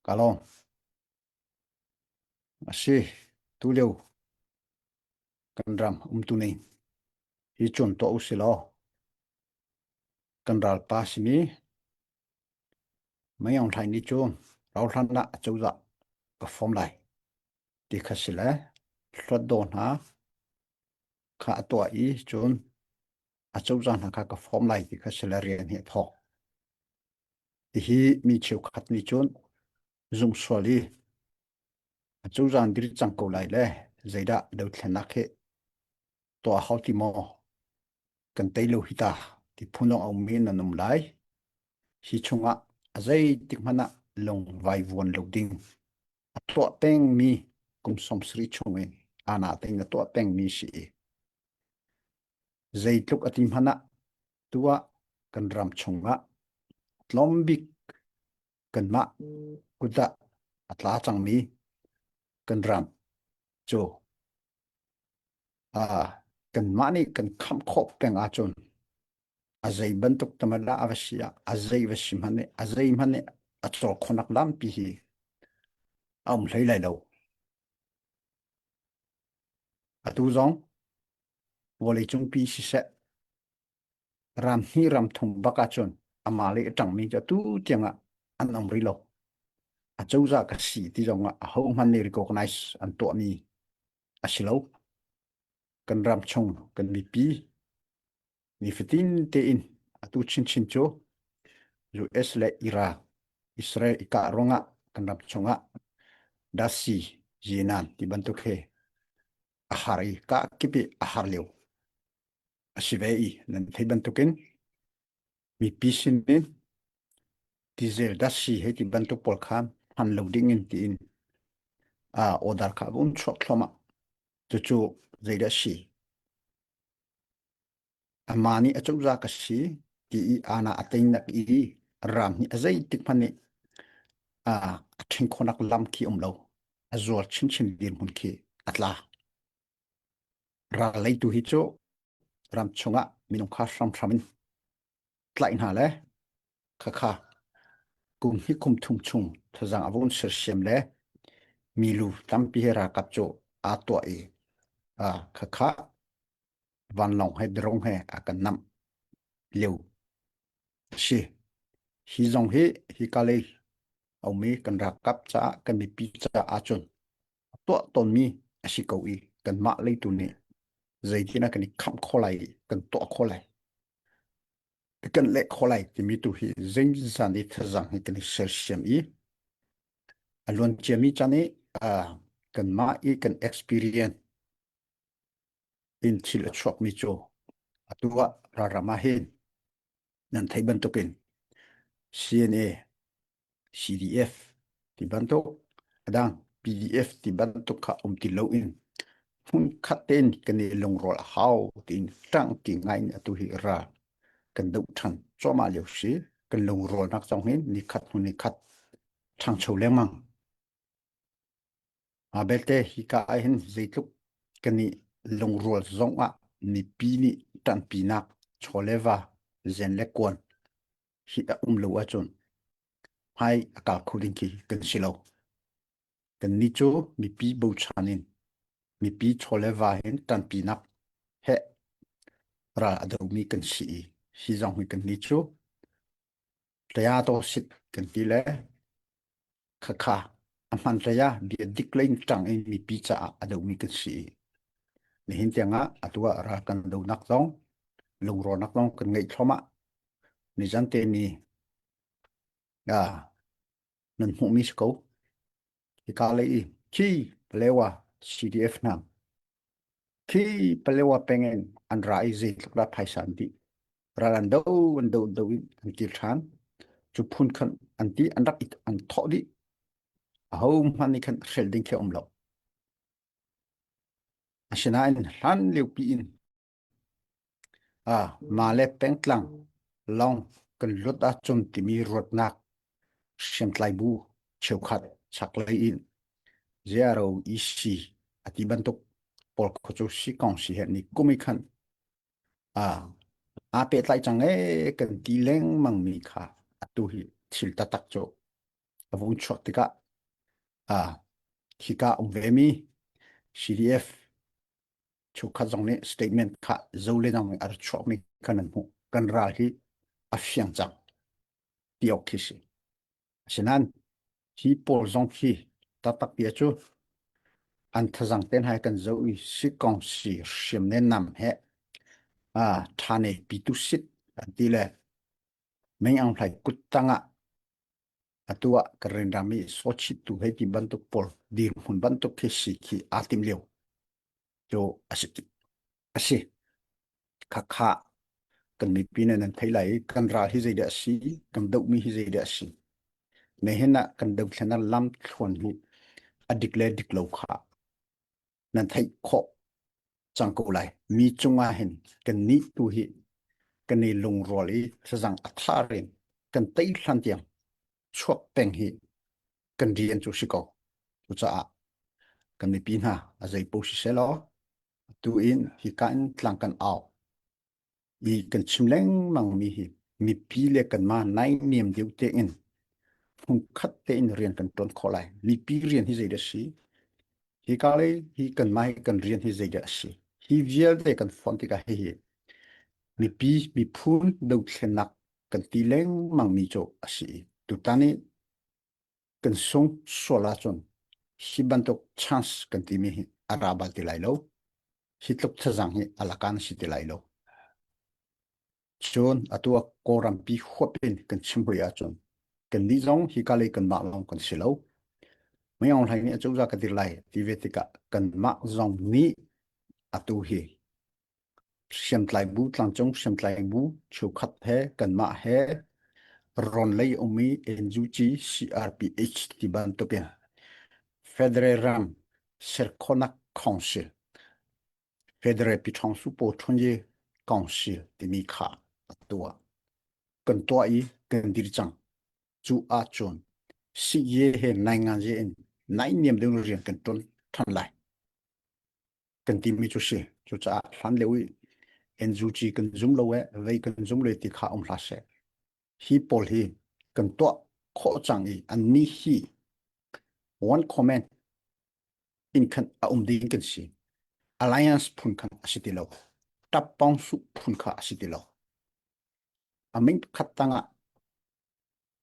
Kalong, asih tuleu kandram tuni hi chun to usilo kandral pasimi mayong thai ni chun rau than na chauza ka form lai ti khasile hlot don ha kha to I chun a chauza na ka form lai ti khasile rian hi tho ti hi mi cheu khat ni chun zum swali a chauza dir chang ko lai le zaida do thlenak he to hauti mo kan tailu hita ti phunong au min na num lai hi chunga azai tikmana long vai won lo ding to teng mi kum som sri chungen ana teng to teng mi si zai tluk atim hana tua kan ram chunga tlombik kan ma kuda atla chang mi kan ram cho kan ma ni kan kham khop teng a chun azai bantuk tamala avasya azai vashimane azai mane atol khonak lam pi hi am hlei lai lo atu zong wole chung pi si se ram hi ram thum baka chun amale tang mi ja tu tianga an am ri lo a chauza ka si ti zong a ho man ni recognize an to ni asilo kan ram chung kan mi pi ni fitin te in atu chin chin cho US le Iraq Israel ika ronga kan ram chunga dasi jinan ti bantuk he ahari ka kipi ahar leo asivei nan thei bantukin mi pisin in diesel dasi he ti bantuk pol khan han loading in ti in order ka bun chok thoma chu zaida si amani achauza ka si ti ana atain nak I ram ni azai tik phani thing khonak lam ki umlo azor chin chin din hun ki atla ra lai tu hi cho ram chunga minung kha ram thramin tlai na le kha kum hi kum thum chung thazang avun ser sem le milu tampi hera kapcho a to kha van long he drong he akan nam leu si hi zong hi kale au mi kan ra kap cha kan mi pi cha a chun to ton mi asiko kan ma le tu ni zaitina kan kham kholai kan to kholai kan le kholai ti mi tu hi zeng zan ni thazang hi kan ser sem alon chemi chani kan ma kan experience in chil chok mi cho atua rarama hin nan thai bantukin CNA CDF ti bantuk adang PDF ti bantuk kha ti lo in hun khaten kan long rol how tin tang ki ngai atu hi ra kan dau than choma leu si kan long rol nak chong hin ni khat hun ni khat thang chho le mang belte hi ka ai hin zeituk kani long rol zonga ni pi ni tan pi nak choleva zen le kon hi lo achon hai akal khudin ki kan silo kan ni chu mi pi bo chanin mi pi choleva hin tan pi nak he ra ado mi kan si zong mi kan ni chu taya to sit kan ti le kha aman taya bi decline tang in mi pi cha ado mi kan si ni hin tianga atua ra kan do nak zong lung ro nak long kan ngai thoma ni jante ni nan hu mi sko ki ka le ki plewa CDF nam ki plewa pengen an rai zi la phaisan di ralan do an ki than chu phun khan an ti an rak an tho di home hani khan shelding ke lo asina in han liu pi in ma le pengtlang long kan lut a chum ti mi rot nak sem tlai bu cheu khat chak lai in zero isi ati bantuk pol khochu si kong si he ni kumi khan pe tlai chang kan ti leng mang mi kha atu hi thil ta tak cho avun chok tika hika umvemi CDF chukha zong ne statement kha zole nang ar chok mi kanan hu kan ra hi afyang chang tiok khisi sinan hi pol zong hi tatak pia chu an thazang ten hai kan zo i si kong si shim ne nam he thane pitu sit antile meng ang phai kutanga atua karendami sochi tu he ti bantuk pol dir hun bantuk khisi ki atim leo jo asi kakha kan mi pina nan thailai kan ra hi zai da si kan dau mi hi zai da si ne hena kan dau thana lam thon hi adikle diklo kha nan thai kho chang ko lai mi chunga hen kan ni tu hi kan ni lung roli sajang atharin kan tai hlan tiang chok peng hi kan rian chu siko chu cha kan mi pin ha azai po si selo tu in hi kan tlang kan aw i kan chimleng mang mi hi mi pi le kan ma nai niam deu te in hung khat te in rian kan ton kholai mi pi rian hi zai da si hi ka le hi kan mai kan rian hi zai da si hi vial te kan fon ti ka hi mi pi mi phun deu thlenak kan ti leng mang mi cho asi tu tani kan song sola chon hi bantok chance kan ti mi arabal ti lai lo hi tlok thajang hi alakan si ti lai lo chon atua koram pi khopin kan chimbuya chon kan ni zong hi ka le kan ma long kan silo mai on lai ni chu za ka dir lai ti vetika kan ma zong ni atu hi siam tlai bu tlang chong siam tlai bu chu khat he kan ma he ron lei omi NUG CRPH ti ban to pe Federal Ram Serkonak Council Federal Pitong su po thonje Council ti mi kha tua kan to i kan dir chang chu a chon si ye he nai nga je en nai niam deng rian kan ton than lai kan ti mi chu se chu cha hlan lewi NUG kan zum lo we vei kan zum le ti kha hla se hi pol hi kan to kho chang i an ni hi one comment in kan ding kan si alliance phun kan asitilo tap pong su phun kha asitilo aming khatanga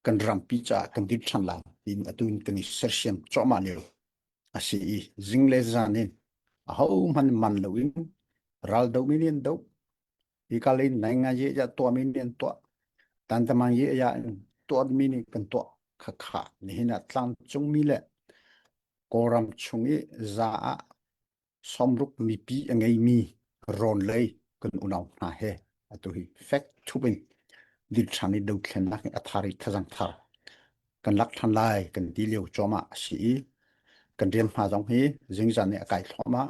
kan rampi cha kan dir than la in atun kan sersiam choma ne asi jingle zanin a ho man lowin ral do minian do ikalin nai nga ye ja to minian to tan tamang ye ya to mini kan to kha kha ni hina tlang chung mi le koram chungi za a somruk mi pi angai mi ron lei kan unaw na he atu hi fact thubin dil thani do thlen nak athari thajang thar kan lak than lai kan dileu choma si kan riam ma jong hi jingjan ne akai thoma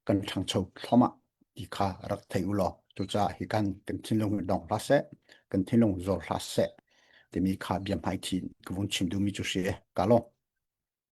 kan thang chau thoma ti kha rak thai ulo chu cha hi kan thinlong dong la se kan thinlong zor la se te mi kha biam hai thi kwon chim du mi chu se ka lo